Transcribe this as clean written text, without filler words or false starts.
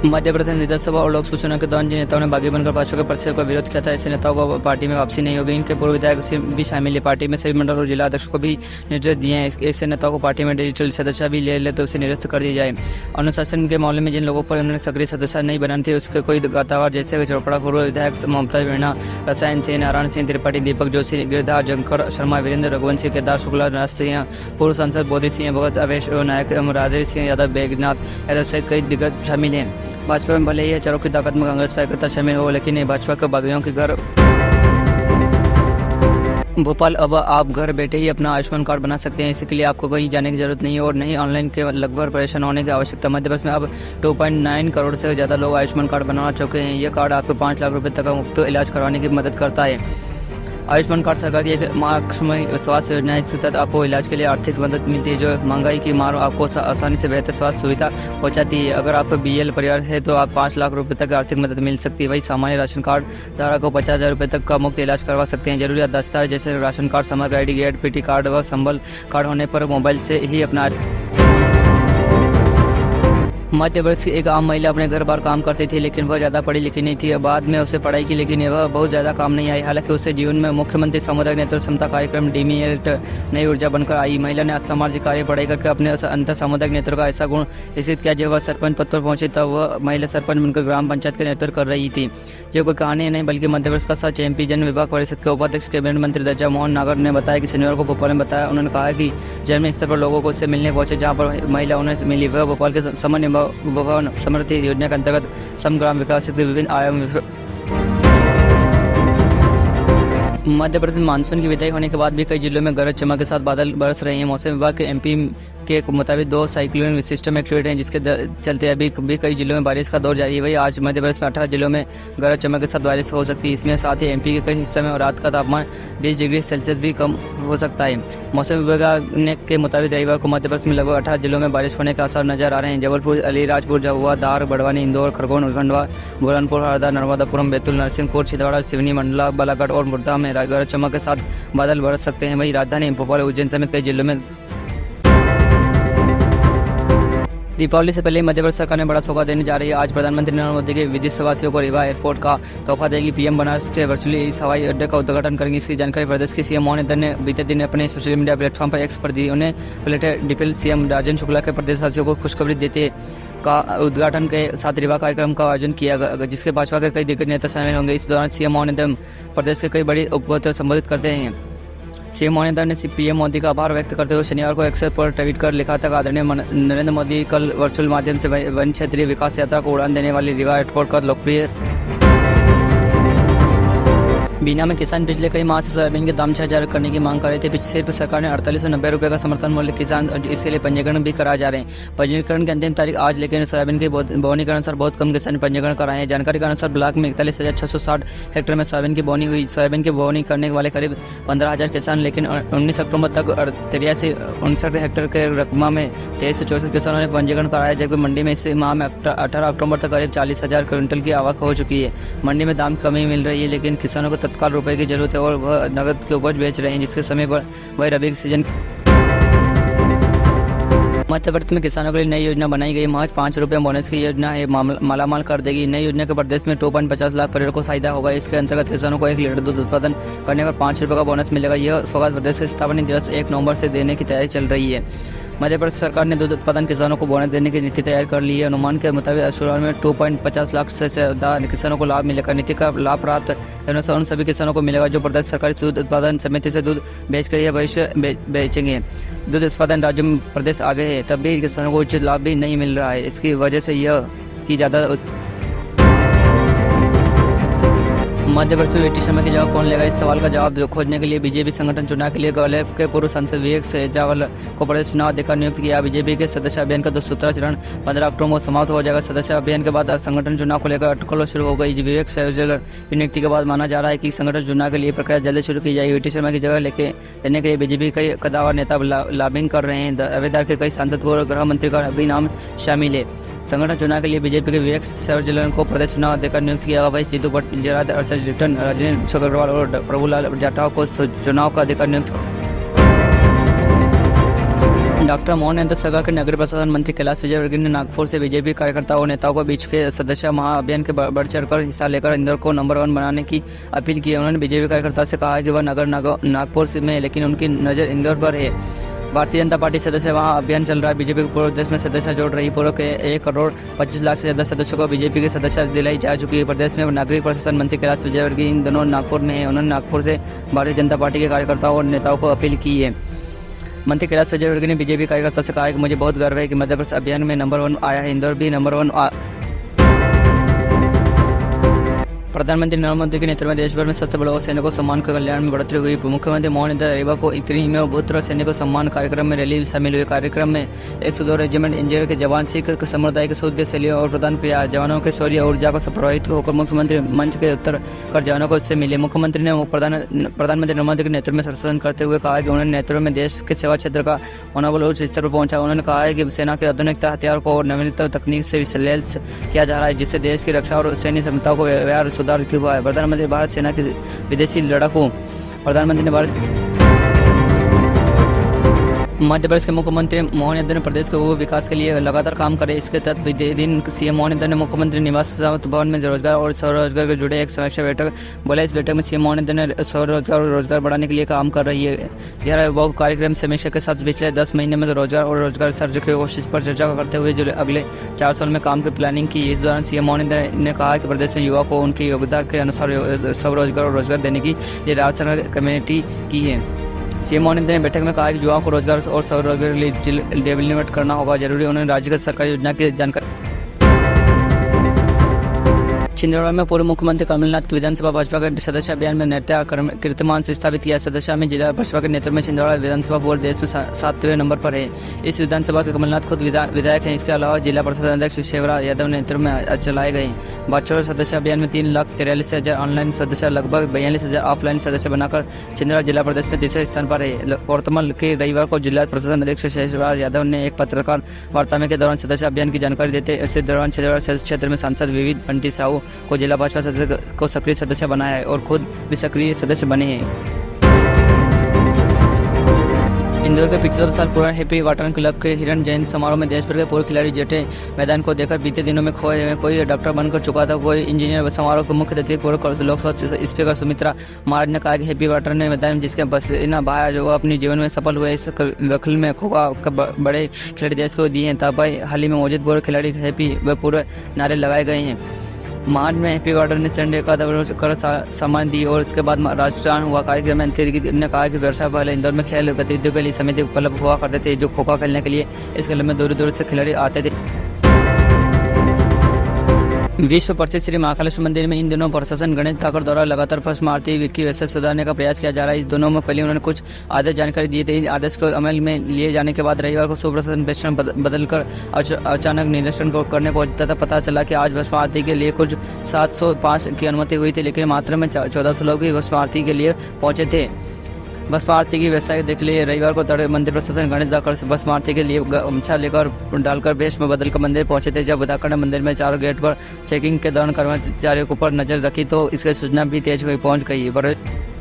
मध्य प्रदेश विधानसभा और लोकसभा चुनाव के दौरान जिन नेताओं ने बागी बनकर भाजपा के प्रक्षेप का विरोध किया था, ऐसे नेताओं को पार्टी में वापसी नहीं होगी। इनके पूर्व विधायक भी शामिल है। पार्टी में सभी मंडल और जिला अध्यक्ष को भी निर्देश दिए हैं। ऐसे नेताओं को पार्टी में डिजिटल सदस्य भी ले तो उसे निरस्त कर दिया जाए। अनुशासन के मामले में जिन लोगों पर उन्होंने सक्रिय सदस्य नहीं बनाने थे, उसके कोई गतावार जैसे चोपड़ा पूर्व विधायक ममता वीणा, रसायन सिंह, नारायण सिंह त्रिपाठी, दीपक जोशी, गिरधार जंकर शर्मा, वीरेंद्र रघुवंशी, केदार शुक्ला, राज सिंह, पूर्व सांसद बोधी सिंह भगत, अवेश नायक, राधे सिंह यादव, बैजनाथ यादव सहित कई दिग्गज शामिल हैं। भाजपा में भले ही हजारों की ताकत में कांग्रेस कार्यकर्ता शामिल हो, लेकिन ये भाजपा के बागियों के घर भोपाल। अब आप घर बैठे ही अपना आयुष्मान कार्ड बना सकते हैं। इसके लिए आपको कहीं जाने की जरूरत नहीं है और नहीं ऑनलाइन के लगभग परेशान होने की आवश्यकता। मध्य प्रदेश में अब 2.9 करोड़ से ज़्यादा लोग आयुष्मान कार्ड बनाना चुके हैं। यह कार्ड आपको 5 लाख रुपए तक का मुफ्त इलाज करवाने की मदद करता है। आयुष्मान कार्ड सरकार की एक मार्क्समय स्वास्थ्य योजना है। इसके तहत आपको इलाज के लिए आर्थिक मदद मिलती है, जो महंगाई की मार आपको आसानी से बेहतर स्वास्थ्य सुविधा पहुंचाती है। अगर आपका BL परिवार है तो आप 5 लाख रुपए तक आर्थिक मदद मिल सकती है। वही सामान्य राशन कार्ड धारक को 50,000 रुपए तक का मुफ्त इलाज करवा सकते हैं। जरूरी दस्तावेज जैसे राशन कार्ड, समग्र ID, गेट PT कार्ड व संबल कार्ड होने पर मोबाइल से ही अपना। मध्य प्रदेश की एक आम महिला अपने घर बार काम करती थी, लेकिन वह ज़्यादा पढ़ी लिखी नहीं थी। बाद में उसे पढ़ाई की, लेकिन वह बहुत ज़्यादा काम नहीं आई। हालांकि उसे जीवन में मुख्यमंत्री सामुदायिक नेतृत्व क्षमता कार्यक्रम DMELT नई ऊर्जा बनकर आई। महिला ने सामाजिक कार्य पढ़ाई करके अपने अंतर सामुदायिक नेतृत्व का ऐसा गुण विकसित किया। जब वह सरपंच पद पर पहुंची तब वह महिला सरपंच बनकर ग्राम पंचायत का नेतृत्व कर रही थी। ये कोई कहानी नहीं, बल्कि मध्य प्रदेश का सच MP जन विभाग परिषद के उपाध्यक्ष कैबिनेट मंत्री दर्जा मोहन नागर ने बताया कि शनिवार को भोपाल में बताया। उन्होंने कहा कि जमीनी स्तर पर लोगों को उससे मिलने पहुंचे, जहाँ पर महिला उन्हें मिली। वह भोपाल के सामान्य भवन समृद्धि योजना के अंतर्गत समग्राम विकास के विभिन्न आयाम। मध्य प्रदेश में मानसून की विदाई होने के बाद भी कई जिलों में गरज चमक के साथ बादल बरस रहे हैं। मौसम विभाग के MP के मुताबिक 2 साइक्लोनिक सिस्टम एक्टिवेट हैं, जिसके चलते अभी भी कई जिलों में बारिश का दौर जारी है। वही आज मध्य प्रदेश में 18 जिलों में गरज चमक के साथ बारिश हो सकती है। इसमें साथ ही MP के कई हिस्सों में रात का तापमान 20 डिग्री सेल्सियस भी कम हो सकता है। मौसम विभाग के मुताबिक रविवार को मध्य प्रदेश में लगभग 18 जिलों में बारिश होने के आसार नजर आ रहे हैं। जबलपुर, अलीराजपुर, झाबुआ, धार, बड़वानी, इंदौर, खरगोन, खंडवा, बुरहानपुर, हरदा, नर्मदापुरम, बैतूल, नरसिंहपुर, छिंदवाड़ा, सिवनी, मंडला, बालाघाट और मुर्दा में गरज चमक के साथ बादल बरस सकते हैं। वहीं राजधानी भोपाल, उज्जैन समेत कई जिलों में दीपावली से पहले मध्य प्रदेश सरकार ने बड़ा सौगात देने जा रही है। आज प्रधानमंत्री नरेंद्र मोदी के विदेशवासियों को रीवा एयरपोर्ट का तोहफा देगी। PM बनारस के वर्चुअली इस हवाई अड्डे का उद्घाटन करेंगे। इसकी जानकारी प्रदेश के CM मोहन ने बीते दिन अपने सोशल मीडिया प्लेटफॉर्म पर X पर दी। उन्हें प्लेटे डिफेल CM राजन शुक्ला के प्रदेशवासियों को खुशखबरी देते का उद्घाटन के साथ रीवा कार्यक्रम का आयोजन किया गया, जिसके भाजपा के कई दिग्गज नेता शामिल होंगे। इस दौरान CM मोहन प्रदेश के कई बड़ी उपलब्धियों को संबोधित करते हैं। CM मोहन ने PM मोदी का आभार व्यक्त करते हुए शनिवार को X पर ट्वीट कर लिखा था, आदरणीय नरेंद्र मोदी कल वर्चुअल माध्यम से वन क्षेत्रीय विकास यात्रा को उड़ान देने वाली रीवा एयरपोर्ट का लोकप्रिय। बीना में किसान पिछले कई माह से सोयाबीन के दाम 6,000 करने की मांग कर रहे थे। सिर्फ सरकार ने 4890 रुपये का समर्थन मूल्य किसान इसके लिए पंजीकरण भी करा जा रहे हैं। पंजीकरण की अंतिम तारीख आज, लेकिन सोयाबीन की बोनी के अनुसार बहुत कम किसान पंजीकरण कराए हैं। जानकारी के अनुसार ब्लॉक में 41,660 हेक्टेयर में सोयाबीन की बोनी हुई। सोयाबीन की बोनी करने वाले करीब 15,000 किसान, लेकिन 19 अक्टूबर तक 63-59 हेक्टेयर के रकबा में 23 से 64 किसानों ने पंजीकरण कराया, जबकि मंडी में इस माह में 18 अक्टूबर तक करीब 40,000 क्विंटल की आवक हो चुकी है। मंडी में दाम कमी मिल रही है, लेकिन किसानों को तत्काल रुपए की जरूरत है और वह नकद के उपज बेच रहे हैं, जिसके समय पर वह रबी सीजन। मध्य प्रदेश में किसानों के लिए नई योजना बनाई गई। महज 5 रुपये बोनस की योजना है, मालामाल कर देगी। नई योजना के प्रदेश में 2.50 लाख परिवारों को फायदा होगा। इसके अंतर्गत किसानों को 1 लीटर दूध उत्पादन करने पर 5 रुपये का बोनस मिलेगा। यह सौगात प्रदेश के स्थापना दिवस 1 नवंबर से देने की तैयारी चल रही है। मध्य प्रदेश सरकार ने दूध उत्पादन किसानों को बोनस देने की नीति तैयार कर ली है। अनुमान के मुताबिक शुरुआत में 2.50 लाख से ज़्यादा किसानों को लाभ मिलेगा। नीति का लाभ प्राप्त अनुसार उन सभी किसानों को मिलेगा जो प्रदेश सरकारी दूध उत्पादन समिति से दूध बेचकर यह भविष्य बेचेंगे। दूध उत्पादन राज्य में प्रदेश आगे है, तब भी किसानों को उचित लाभ भी नहीं मिल रहा है। इसकी वजह से यह कि ज़्यादा मध्य प्रदेश में बेटी शर्मा की जगह कौन लेगा, इस सवाल का जवाब खोजने के लिए बीजेपी संगठन चुनाव के लिए ग्वालियर के पूर्व सांसद विवेक सहजावल को प्रदेश चुनाव अधिकारी नियुक्त किया। बीजेपी के सदस्य अभियान का 2 चरण 15 अक्टूबर को समाप्त हो जाएगा। सदस्य अभियान के बाद संगठन चुनाव को लेकर अटकलों शुरू हो गई। विवेक सहजावल की नियुक्ति के बाद माना जा रहा है कि संगठन चुनाव के लिए प्रक्रिया जल्द शुरू की जाएगी। बेटी शर्मा की जगह लेने के लिए बीजेपी कई कदावर नेता लॉबिंग कर रहे हैं। दावेदार के कई सांसद पूर्व गृह मंत्री का भी नाम शामिल है। संगठन चुनाव के लिए बीजेपी के विवेक सहजावल को प्रदेश चुनाव अधिकारी नियुक्त किया गया। वही सीधू भट्ट, रिटर्न राजेंद्र अग्रवाल और प्रभुलाल जाटव को चुनाव का अधिकारी नियुक्त। डॉक्टर मोहन सरकार के नगरीय प्रशासन मंत्री कैलाश विजयवर्गीय ने नागपुर से बीजेपी कार्यकर्ताओं और नेताओं के बीच के सदस्य महाअभियान के बढ़ चढ़कर हिस्सा लेकर इंदौर को नंबर 1 बनाने की अपील की है। उन्होंने बीजेपी कार्यकर्ता से कहा है कि वह नागपुर में है, लेकिन उनकी नज़र इंदौर पर है। भारतीय जनता पार्टी सदस्य वहां अभियान चल रहा है। बीजेपी को पूरे देश में सदस्य जोड़ रही। पूर्व के 1,25,00,000 से ज्यादा सदस्यों को बीजेपी की सदस्य दिलाई जा चुकी है। प्रदेश में नागरिक प्रशासन मंत्री कैलाश विजयवर्गीय इन दोनों नागपुर में है। उन्होंने नागपुर से भारतीय जनता पार्टी के कार्यकर्ताओं और नेताओं को अपील की है। मंत्री कैलाश विजयवर्गीय ने बीजेपी कार्यकर्ता से कहा है कि मुझे बहुत गर्व है कि मध्य प्रदेश अभियान में नंबर 1 आया है। इंदौर भी नंबर 1 प्रधानमंत्री नरेंद्र मोदी के नेतृत्व में देश भर में सबसे बड़ा सैनिकों सम्मान के कल्याण में बढ़ोतरी हुई। मुख्यमंत्री मोहन रेवा को इतनी में भूतपूर्व सैनिकों सम्मान कार्यक्रम में रैली शामिल हुई। कार्यक्रम में 102 रेजिमेंट इंजीनियर के जवान सिख समुदाय के शुद्ध शैलियों और प्रदान किया। जवानों के शौर्य ऊर्जा को प्रभावित होकर मुख्यमंत्री मंच के उत्तर कर जवानों को इससे मिले। मुख्यमंत्री ने प्रधानमंत्री नरेंद्र मोदी के नेतृत्व में शासन करते हुए कहा कि उन्होंने नेतृत्व में देश के सेवा क्षेत्र का मनोबल उच्च स्तर पर पहुंचा। उन्होंने कहा है कि सेना के आधुनिकता हथियारों को और नवीनतम तकनीक से लैस किया जा रहा है, जिससे देश की रक्षा और सैन्य क्षमताओं को व्यवहार सुधार हुआ है। प्रधानमंत्री भारत सेना के विदेशी लड़ाकू प्रधानमंत्री ने मध्य प्रदेश के मुख्यमंत्री मोहन यादव ने प्रदेश के विकास के लिए लगातार काम करे। इसके तहत दिन सीएम मोहन यादव ने मुख्यमंत्री निवास भवन में रोजगार और स्वरोजगार से जुड़े एक समीक्षा बैठक बोला। इस बैठक में सीएम मोहन यादव ने स्वरोजगार और रोजगार बढ़ाने के लिए काम कर रही है। यह वो कार्यक्रम समीक्षा के साथ पिछले 10 महीने में रोजगार और रोजगार सर्ज की कोशिश पर चर्चा करते हुए जो अगले 4 साल में काम की प्लानिंग की। इस दौरान सीएम मोहन यादव ने कहा कि प्रदेश में युवा को उनकी योग्यता के अनुसार स्वरोजगार और रोजगार देने की राज्य सरकार कमेटी की है। सीएम मोहन ने बैठक में कहा कि युवाओं को रोजगार और स्वरोजगार के लिए डेवलपमेंट करना होगा जरूरी। उन्होंने राज्य सरकारी योजना की जानकारी छिंदवाड़ा में पूर्व मुख्यमंत्री कमलनाथ की विधानसभा भाजपा के सदस्य अभियान में नेता कीर्तिमान से स्थापित किया। सदस्य में जिला भाजपा के नेतृत्व में छिंदवाड़ा विधानसभा पूरे देश में 7वें नंबर पर है। इस विधानसभा के कमलनाथ खुद विधायक हैं। इसके अलावा जिला परिषद अध्यक्ष शिवराज यादव नेतृत्व में चलाए गए भाजपा सदस्य अभियान में 3,43,000 ऑनलाइन सदस्य लगभग 42,000 ऑफलाइन सदस्य बनाकर छिंदवाड़ा जिला प्रदेश में तीसरे स्थान पर है। वर्तमान के रविवार को जिला प्रशासन अध्यक्ष शिवराज यादव ने एक पत्रकार वार्ता में के दौरान सदस्य अभियान की जानकारी देते इस दौरान छिंदवाड़ा क्षेत्र में सांसद विविध बंटी साहू को जिला भाजपा सदस्य को सक्रिय सदस्य बनाया है और खुद भी सक्रिय सदस्य बने हैं। इंदौर के 75 साल पुराने हैप्पी वाटर क्लब के हिरण जयंती समारोह में देश भर के पूर्व खिलाड़ी जेठे मैदान को देखकर बीते दिनों में खोए हुए। कोई डॉक्टर बनकर चुका था, कोई इंजीनियर। समारोह के मुख्य अतिथि पूर्व लोकसभा स्पीकर सुमित्रा महाराज ने कहा कि हैप्पी वाटर ने मैदान में जिसके पसीना बहाया जो अपने जीवन में सफल हुए, इस दखल में खोखा बड़े खिलाड़ी देश को दिए हैं। तब हाल ही में मौजूद पूर्व खिलाड़ी हैप्पी व पूरे नारे लगाए गए हैं। मार्च में हैप्पी वाटर ने संडे का कर सम्मान दी और उसके बाद राष्ट्रगान हुआ। कार्यक्रम में ने कहा कि वर्षा पहले इंदौर में खेल गतिविधियों के लिए समिति उपलब्ध हुआ करते थे जो खोखा खेलने के लिए इस खेल में दूर दूर से खिलाड़ी आते थे। विश्व प्रसिद्ध श्री महाकालेश्वर मंदिर में इन दिनों प्रशासन गणेश ठाकुर द्वारा लगातार भस्म आरती की व्यवस्था सुधारने का प्रयास किया जा रहा है। इस दोनों में पहले उन्होंने कुछ आदेश जानकारी दिए थे। इन आदेश को अमल में लिए जाने के बाद रविवार को सुप्रशासन वेस्टर्न बदलकर अचानक निरीक्षण करने पहुंचा था। पता चला कि आज भस्म आरती के लिए कुछ 705 की अनुमति हुई थी, लेकिन मात्र में 1400 लोग भी भस्म आरती के लिए पहुंचे थे। भस्म आरती की व्यवस्था देख लिए रविवार को मंदिर प्रशासन गणेश दाकर भस्म आरती के लिए गमछा लेकर डालकर वेश में बदलकर मंदिर पहुंचे थे। जब दाकर ने मंदिर में 4 गेट पर चेकिंग के दौरान कर्मचारियों के ऊपर नजर रखी तो इसकी सूचना भी तेज हुई पहुंच गई।